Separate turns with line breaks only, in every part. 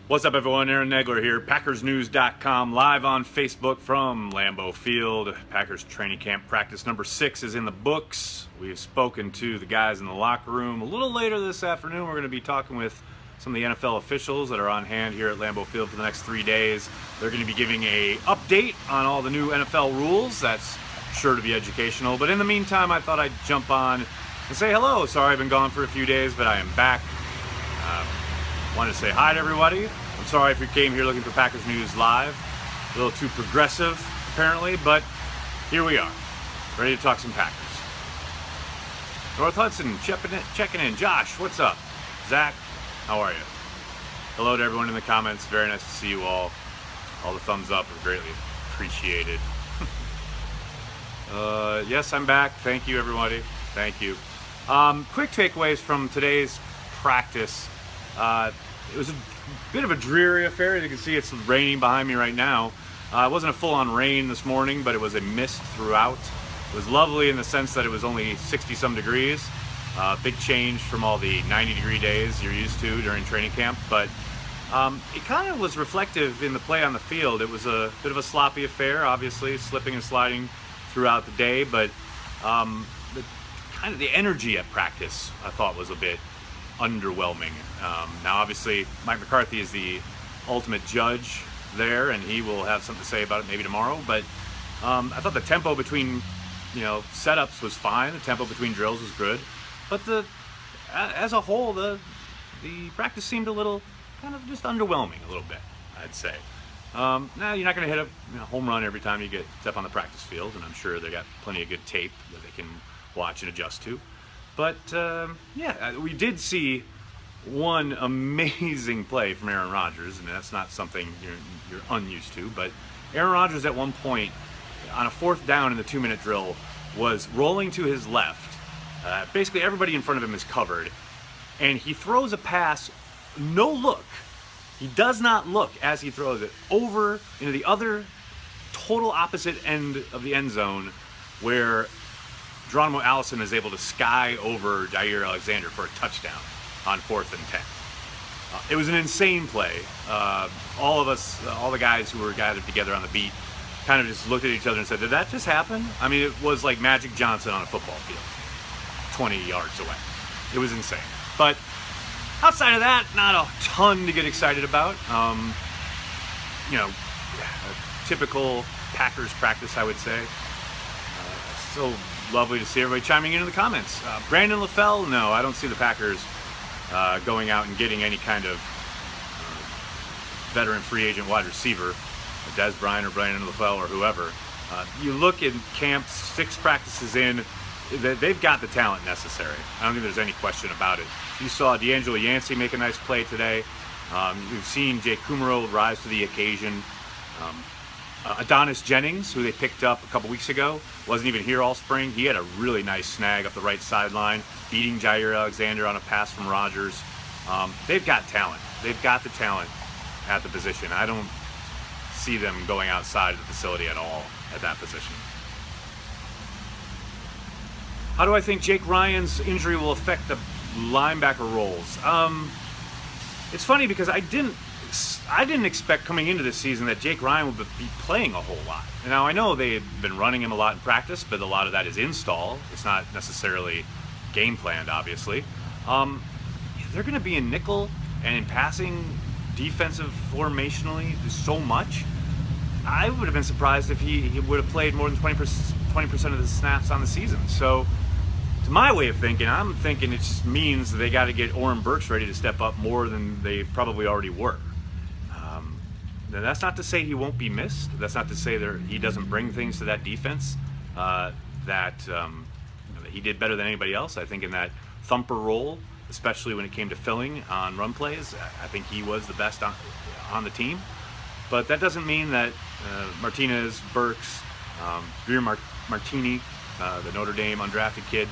What's up, everyone? Aaron Nagler here, PackersNews.com, live on Facebook from Lambeau Field. Packers training camp practice number 6 is in the books. We have spoken to the guys in the locker room. A little later this afternoon, we're going to be talking with some of the NFL officials that are on hand here at Lambeau Field for the next 3 days. They're going to be giving an update on all the new NFL rules. That's sure to be educational. But in the meantime, I thought I'd jump on and say hello. Sorry I've been gone for a few days, but I am back. Wanted to say hi to everybody. I'm sorry if you came here looking for Packers News Live. A little too progressive, apparently, but here we are, ready to talk some Packers. North Hudson checking in. Josh, what's up? Zach, how are you? Hello to everyone in the comments. Very nice to see you all. All the thumbs up are greatly appreciated. Yes, I'm back. Thank you, everybody. Thank you. Quick takeaways from today's practice. It was a bit of a dreary affair. As you can see, it's raining behind me right now. It wasn't a full-on rain this morning, but it was a mist throughout. It was lovely in the sense that it was only 60-some degrees. Big change from all the 90-degree days you're used to during training camp. But it kind of was reflective in the play on the field. It was a bit of a sloppy affair, obviously, slipping and sliding throughout the day. But the energy at practice, I thought, was a bit underwhelming. Now obviously Mike McCarthy is the ultimate judge there, and he will have something to say about it maybe tomorrow, but I thought the tempo between setups was fine. The tempo between drills was good, but as a whole the practice seemed a little kind of just underwhelming a little bit, I'd say. Now you're not going to hit a home run every time you step on the practice field, and I'm sure they got plenty of good tape that they can watch and adjust to. But we did see one amazing play from Aaron Rodgers, and that's not something you're unused to. But Aaron Rodgers at one point, on a 4th down in the 2-minute drill, was rolling to his left. Basically everybody in front of him is covered, and he throws a pass, no look. He does not look as he throws it over into the other total opposite end of the end zone, where Geronimo Allison is able to sky over Jair Alexander for a touchdown on 4th and 10. It was an insane play. All of us, all the guys who were gathered together on the beat, kind of just looked at each other and said, "Did that just happen?" I mean, it was like Magic Johnson on a football field, 20 yards away. It was insane. But outside of that, not a ton to get excited about. A typical Packers practice, I would say. So lovely to see everybody chiming in the comments. Brandon LaFell, no, I don't see the Packers going out and getting any kind of veteran free agent wide receiver, Des Bryant or Brandon LaFell or whoever. You look in camp, 6 practices in, they've got the talent necessary. I don't think there's any question about it. You saw D'Angelo Yancey make a nice play today. You've seen Jake Kumaro rise to the occasion. Adonis Jennings, who they picked up a couple weeks ago, wasn't even here all spring. He had a really nice snag up the right sideline, beating Jair Alexander on a pass from Rodgers. They've got talent. They've got the talent at the position. I don't see them going outside of the facility at all at that position. How do I think Jake Ryan's injury will affect the linebacker roles? It's funny because I didn't expect coming into this season that Jake Ryan would be playing a whole lot. Now, I know they've been running him a lot in practice, but a lot of that is install. It's not necessarily game planned, obviously. They're going to be in nickel and in passing defensive formationally so much. I would have been surprised if he would have played more than 20% of the snaps on the season. So, to my way of thinking, I'm thinking it just means they got to get Oren Burks ready to step up more than they probably already were. Now, that's not to say he won't be missed. That's not to say he doesn't bring things to that defense that he did better than anybody else. I think in that thumper role, especially when it came to filling on run plays, I think he was the best on the team. But that doesn't mean that Martinez, Burks, Greer Martini, the Notre Dame undrafted kid,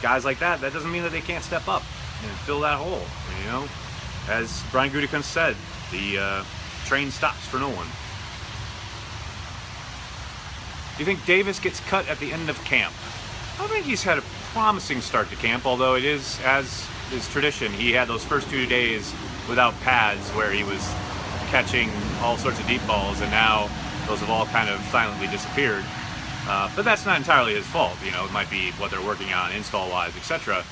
guys like that doesn't mean that they can't step up and fill that hole. And, as Brian Gutekunst said, the train stops for no one. Do you think Davis gets cut at the end of camp? I think he's had a promising start to camp, although it is, as is tradition, he had those first 2 days without pads where he was catching all sorts of deep balls, and now those have all kind of silently disappeared. But that's not entirely his fault. You know, it might be what they're working on install-wise, etc.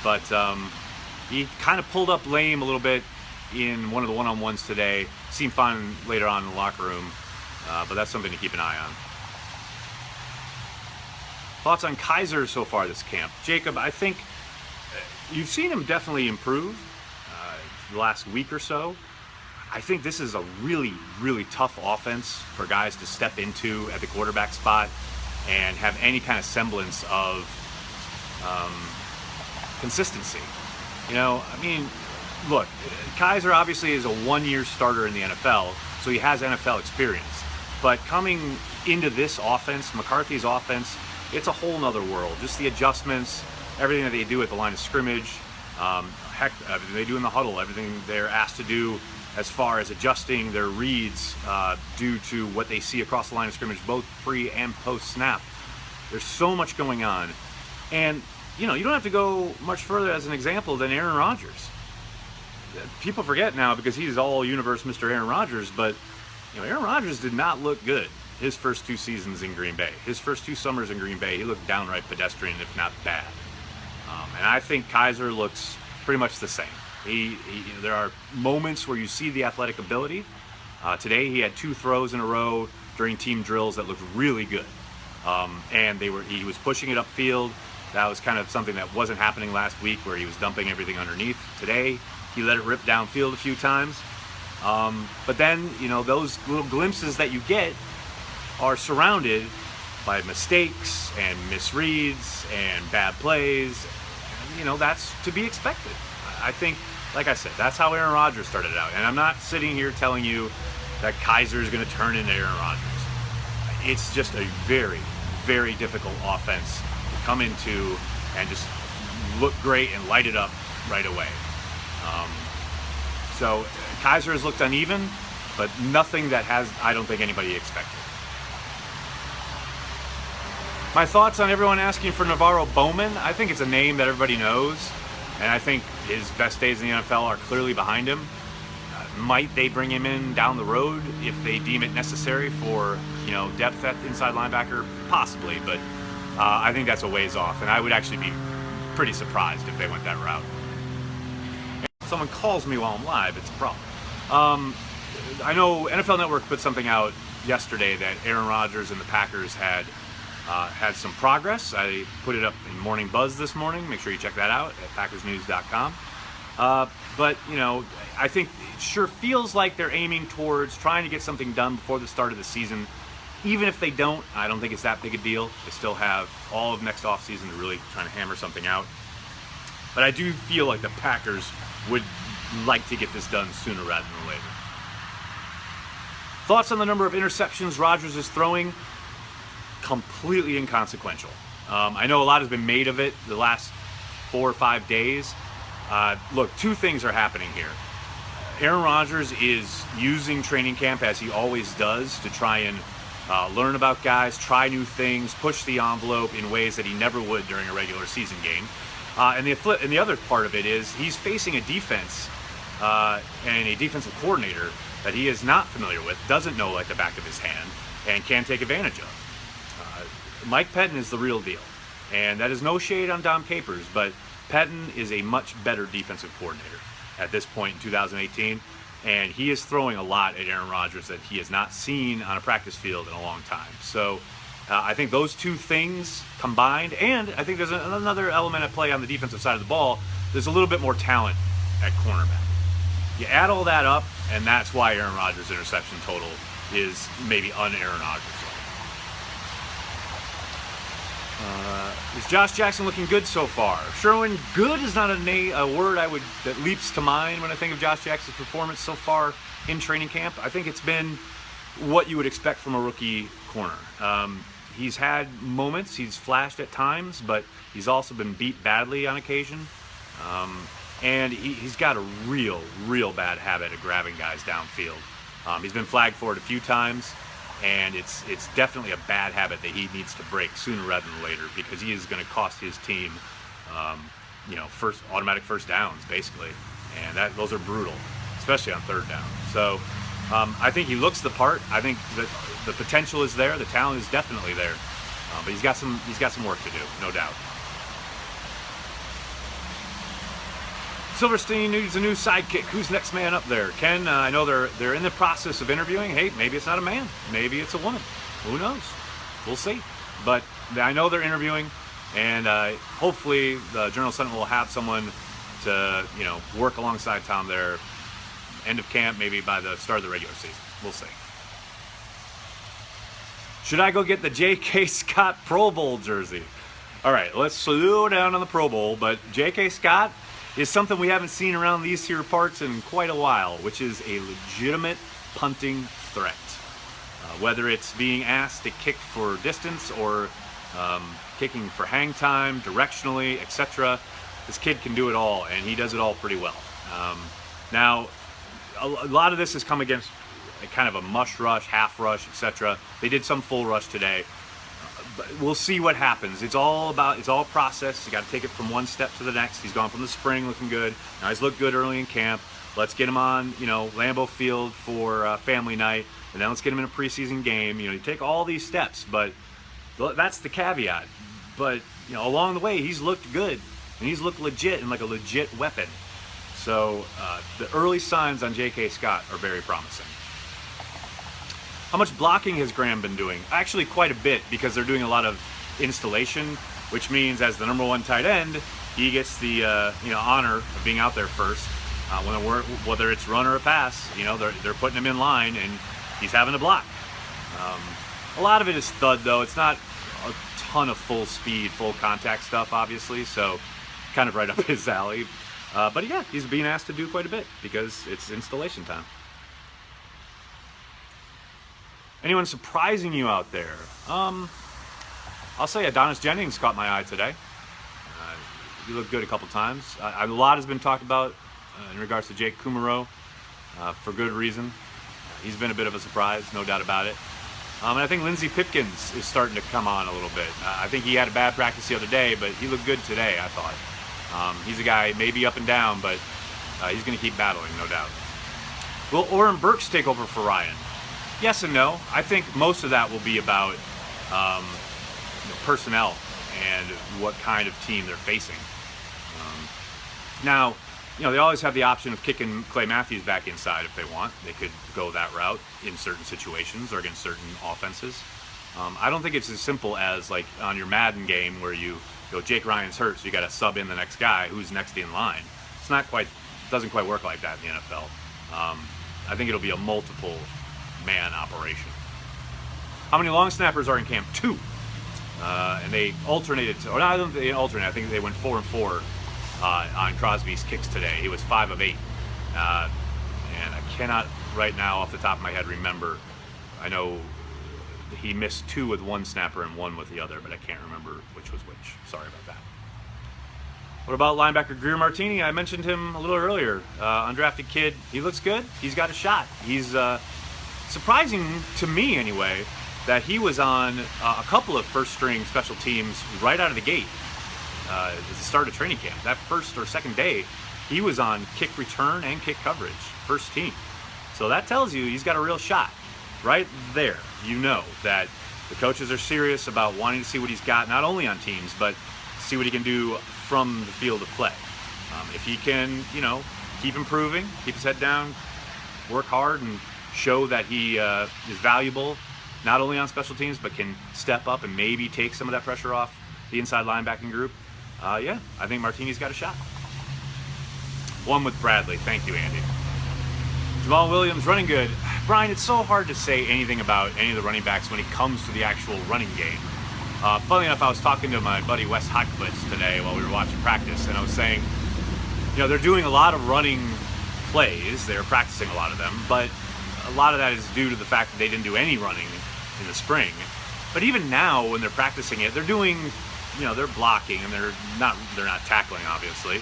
But he kind of pulled up lame a little bit in one of the one-on-ones today. Seemed fine later on in the locker room, but that's something to keep an eye on. Thoughts on Kaiser so far this camp? Jacob, I think you've seen him definitely improve the last week or so. I think this is a really, really tough offense for guys to step into at the quarterback spot and have any kind of semblance of consistency. You know, I mean, look, Kaiser obviously is a one-year starter in the NFL, so he has NFL experience. But coming into this offense, McCarthy's offense, it's a whole nother world. Just the adjustments, everything that they do at the line of scrimmage, heck, everything they do in the huddle, everything they're asked to do as far as adjusting their reads due to what they see across the line of scrimmage, both pre and post snap. There's so much going on. And, you know, you don't have to go much further as an example than Aaron Rodgers. People forget now because he's all universe Mr. Aaron Rodgers, but, you know, Aaron Rodgers did not look good his first 2 seasons in Green Bay. His first 2 summers in Green Bay, he looked downright pedestrian, if not bad. And I think Kaiser looks pretty much the same. There are moments where you see the athletic ability. Today he had 2 throws in a row during team drills that looked really good. And he was pushing it upfield. That was kind of something that wasn't happening last week where he was dumping everything underneath. Today he let it rip downfield a few times. But then, you know, those little glimpses that you get are surrounded by mistakes and misreads and bad plays. And, you know, that's to be expected. I think, like I said, that's how Aaron Rodgers started out. And I'm not sitting here telling you that Kaiser is going to turn into Aaron Rodgers. It's just a very, very difficult offense to come into and just look great and light it up right away. So Kaiser has looked uneven, but nothing that I don't think anybody expected. My thoughts on everyone asking for Navarro Bowman. I think it's a name that everybody knows, and I think his best days in the NFL are clearly behind him. Might they bring him in down the road if they deem it necessary for, you know, depth at inside linebacker? Possibly, but I think that's a ways off, and I would actually be pretty surprised if they went that route. If someone calls me while I'm live, it's a problem. I know NFL Network put something out yesterday that Aaron Rodgers and the Packers had some progress. I put it up in Morning Buzz this morning. Make sure you check that out at packersnews.com. But, you know, I think it sure feels like they're aiming towards trying to get something done before the start of the season. Even if they don't, I don't think it's that big a deal. They still have all of next offseason to really try to hammer something out. But I do feel like the Packers would like to get this done sooner rather than later. Thoughts on the number of interceptions Rodgers is throwing? Completely inconsequential. I know a lot has been made of it the last 4 or 5 days. Look, 2 things are happening here. Aaron Rodgers is using training camp, as he always does, to try and learn about guys, try new things, push the envelope in ways that he never would during a regular season game. And the other part of it is he's facing a defense and a defensive coordinator that he is not familiar with, doesn't know like the back of his hand, and can take advantage of. Mike Pettin is the real deal. And that is no shade on Dom Capers, but Pettin is a much better defensive coordinator at this point in 2018. And he is throwing a lot at Aaron Rodgers that he has not seen on a practice field in a long time. So I think those 2 things combined, and I think there's another element at play on the defensive side of the ball. There's a little bit more talent at cornerback. You add all that up, and that's why Aaron Rodgers' interception total is maybe un-Aaron Rodgers. Is Josh Jackson looking good so far? Sherwin, good is not a word that leaps to mind when I think of Josh Jackson's performance so far in training camp. I think it's been what you would expect from a rookie corner. He's had moments, he's flashed at times, but he's also been beat badly on occasion. And he's got a real bad habit of grabbing guys downfield. He's been flagged for it a few times. And it's definitely a bad habit that he needs to break sooner rather than later, because he is going to cost his team, automatic first downs basically, and those are brutal. especially on third down. So I think he looks the part. I think that the potential is there. The talent is definitely there. But he's got some work to do, no doubt. Silverstein needs a new sidekick. Who's next man up there? Ken, I know they're in the process of interviewing. Hey, maybe it's not a man. Maybe it's a woman. Who knows? We'll see. But I know they're interviewing, and hopefully the Journal-Sentinel will have someone to work alongside Tom there. End of camp, maybe by the start of the regular season. We'll see. Should I go get the J.K. Scott Pro Bowl jersey? All right, let's slow down on the Pro Bowl, but J.K. Scott is something we haven't seen around these here parts in quite a while, which is a legitimate punting threat. Whether it's being asked to kick for distance or kicking for hang time, directionally, etc., this kid can do it all, and he does it all pretty well. Now, a lot of this has come against kind of a mush rush, half rush, etc. They did some full rush today. But we'll see what happens. It's all process. You got to take it from one step to the next. He's gone from the spring looking good. Now he's looked good early in camp. Let's get him on, Lambeau Field for family night, and then let's get him in a preseason game. You take all these steps, but that's the caveat. But along the way, he's looked good, and he's looked legit and like a legit weapon. So the early signs on J.K. Scott are very promising. How much blocking has Graham been doing? Actually, quite a bit, because they're doing a lot of installation, which means as the number one tight end, he gets the honor of being out there first. Whether it's run or a pass, they're putting him in line, and he's having to block. A lot of it is thud, though. It's not a ton of full speed, full contact stuff, obviously, so kind of right up his alley. But yeah, he's being asked to do quite a bit because it's installation time. Anyone surprising you out there? I'll say Adonis Jennings caught my eye today. He looked good a couple times. A lot has been talked about in regards to Jake Kumerow, for good reason. He's been a bit of a surprise, no doubt about it. And I think Lindsey Pipkins is starting to come on a little bit. I think he had a bad practice the other day, but he looked good today, I thought. He's a guy maybe up and down, but he's going to keep battling, no doubt. Will Oren Burks take over for Ryan? Yes and no. I think most of that will be about personnel and what kind of team they're facing. Now, they always have the option of kicking Clay Matthews back inside if they want. They could go that route in certain situations or against certain offenses. I don't think it's as simple as like on your Madden game where you go, Jake Ryan's hurt, so you got to sub in the next guy who's next in line. Doesn't quite work like that in the NFL. I think it'll be a multiple man operation. How many long snappers are in camp? 2. And they alternated, I don't think they alternated. I think they went 4 and 4 on Crosby's kicks today. He was 5 of 8. And I cannot right now off the top of my head remember. I know he missed 2 with one snapper and 1 with the other, but I can't remember which was which. Sorry about that. What about linebacker Greer Martini? I mentioned him a little earlier. Undrafted kid. He looks good. He's got a shot. He's surprising to me anyway that he was on a couple of first-string special teams right out of the gate at the start of training camp. That first or second day, he was on kick return and kick coverage, first team. So that tells you he's got a real shot. Right there, that the coaches are serious about wanting to see what he's got, not only on teams, but see what he can do from the field of play. If he can, keep improving, keep his head down, work hard, and show that he is valuable, not only on special teams, but can step up and maybe take some of that pressure off the inside linebacking group. I think Martini's got a shot. One with Bradley. Thank you, Andy. Jamal Williams running good. Brian, it's so hard to say anything about any of the running backs when it comes to the actual running game. Funnily enough, I was talking to my buddy Wes Hotklitz today while we were watching practice, and I was saying, they're doing a lot of running plays. They're practicing a lot of them, but a lot of that is due to the fact that they didn't do any running in the spring. But even now, when they're practicing it, they're doing, they're blocking, and they're not tackling, obviously.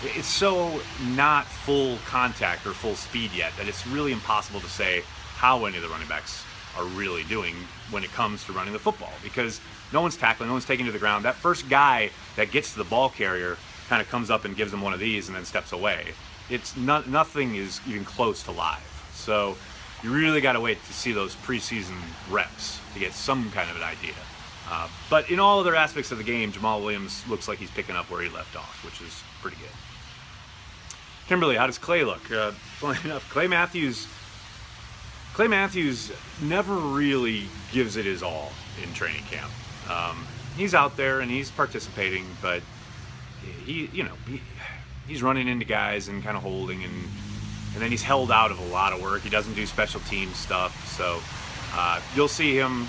It's so not full contact or full speed yet that it's really impossible to say how any of the running backs are really doing when it comes to running the football, because no one's tackling, no one's taking to the ground. That first guy that gets to the ball carrier kind of comes up and gives them one of these and then steps away. it's not, nothing is even close to live. So you really got to wait to see those preseason reps to get some kind of an idea. But in all other aspects of the game, Jamal Williams looks like he's picking up where he left off, which is pretty good. Kimberly, how does Clay look? Funny enough, Clay Matthews never really gives it his all in training camp. He's out there and he's participating, but he's running into guys and kind of holding, and then he's held out of a lot of work. He doesn't do special team stuff, so you'll see him,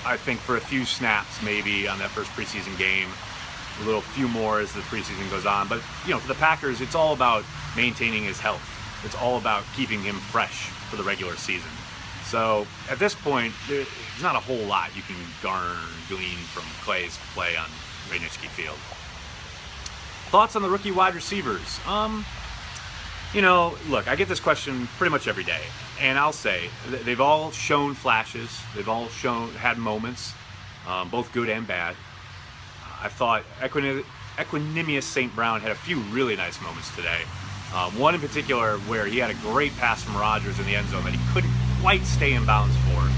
I think, for a few snaps maybe on that first preseason game, a few more as the preseason goes on. But for the Packers, it's all about maintaining his health. It's all about keeping him fresh for the regular season. So at this point, there's not a whole lot you can glean from Clay's play on Raynitzky Field. Thoughts on the rookie wide receivers? Look, I get this question pretty much every day, and I'll say they've all shown flashes. They've all had moments, both good and bad. I thought Equanimous St. Brown had a few really nice moments today. One in particular where he had a great pass from Rodgers in the end zone that he couldn't quite stay in bounds for,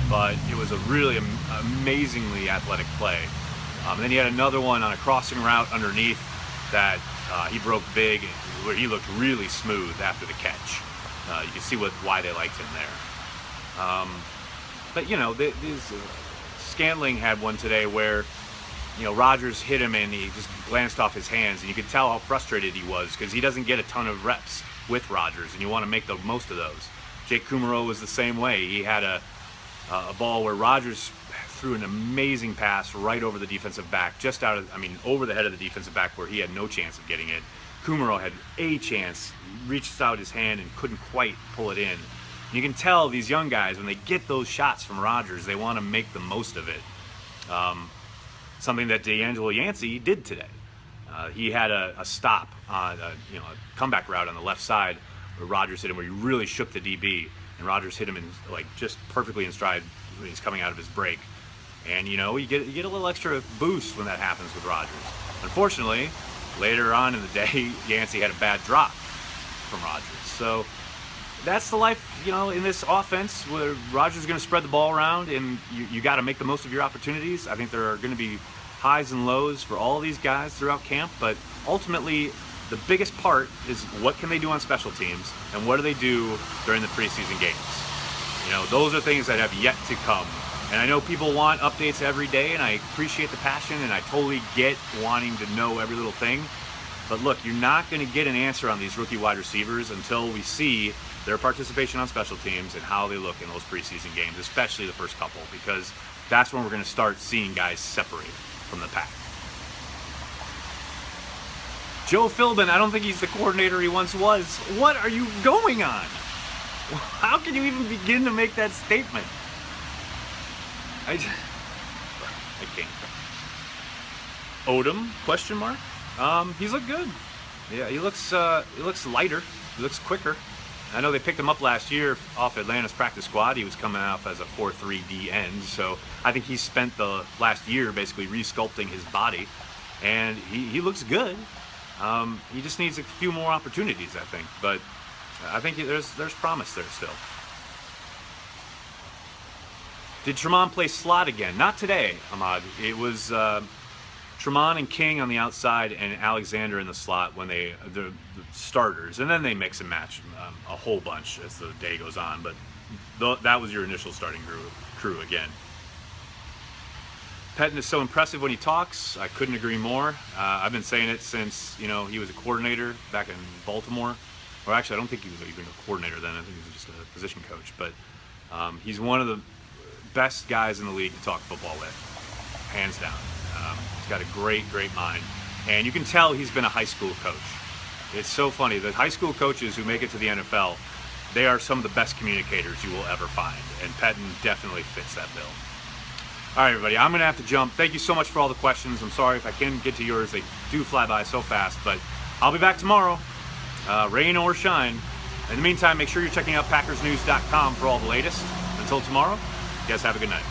but it was a really amazingly athletic play. And then he had another one on a crossing route underneath that he broke big, where he looked really smooth after the catch. You can see why they liked him there. But Scantling had one today where Rodgers hit him and he just glanced off his hands, and you could tell how frustrated he was because he doesn't get a ton of reps with Rodgers, and you want to make the most of those. Jake Kumaro was the same way. He had a ball where Rodgers threw an amazing pass right over the defensive back, over the head of the defensive back where he had no chance of getting it. Kumaro had a chance, reached out his hand and couldn't quite pull it in. And you can tell these young guys, when they get those shots from Rodgers, they want to make the most of it. Something that D'Angelo Yancey did today. He had a stop on a comeback route on the left side where Rodgers hit him, where he really shook the DB, and Rodgers hit him just perfectly in stride when he's coming out of his break. And you get a little extra boost when that happens with Rodgers. Unfortunately, later on in the day, Yancey had a bad drop from Rodgers. So that's the life, in this offense where Rodgers is going to spread the ball around, and you got to make the most of your opportunities. I think there are going to be highs and lows for all of these guys throughout camp, but ultimately the biggest part is what can they do on special teams and what do they do during the preseason games. Those are things that have yet to come. And I know people want updates every day, and I appreciate the passion, and I totally get wanting to know every little thing. But look, you're not going to get an answer on these rookie wide receivers until we see their participation on special teams and how they look in those preseason games, especially the first couple, because that's when we're going to start seeing guys separate from the pack. Joe Philbin, I don't think he's the coordinator he once was. What are you going on? How can you even begin to make that statement? I can't. Odom? Question mark? He's looked good. Yeah, he looks lighter. He looks quicker. I know they picked him up last year off Atlanta's practice squad. He was coming off as a 4-3 D end, so I think he spent the last year basically resculpting his body, and he looks good. He just needs a few more opportunities, I think, but I think there's promise there still. Did Tremont play slot again? Not today, Ahmad. It was Tremont and King on the outside and Alexander in the slot when the starters, and then they mix and match a whole bunch as the day goes on, but that was your initial starting crew again. Pettin is so impressive when he talks. I couldn't agree more. I've been saying it since he was a coordinator back in Baltimore. Or actually, I don't think he was even a coordinator then. I think he was just a position coach. But he's one of the best guys in the league to talk football with, hands down. He's got a great mind. And you can tell he's been a high school coach. It's so funny. The high school coaches who make it to the NFL, they are some of the best communicators you will ever find. And Pettin definitely fits that bill. All right, everybody, I'm going to have to jump. Thank you so much for all the questions. I'm sorry if I can't get to yours. They do fly by so fast, but I'll be back tomorrow, rain or shine. In the meantime, make sure you're checking out PackersNews.com for all the latest. Until tomorrow, you guys have a good night.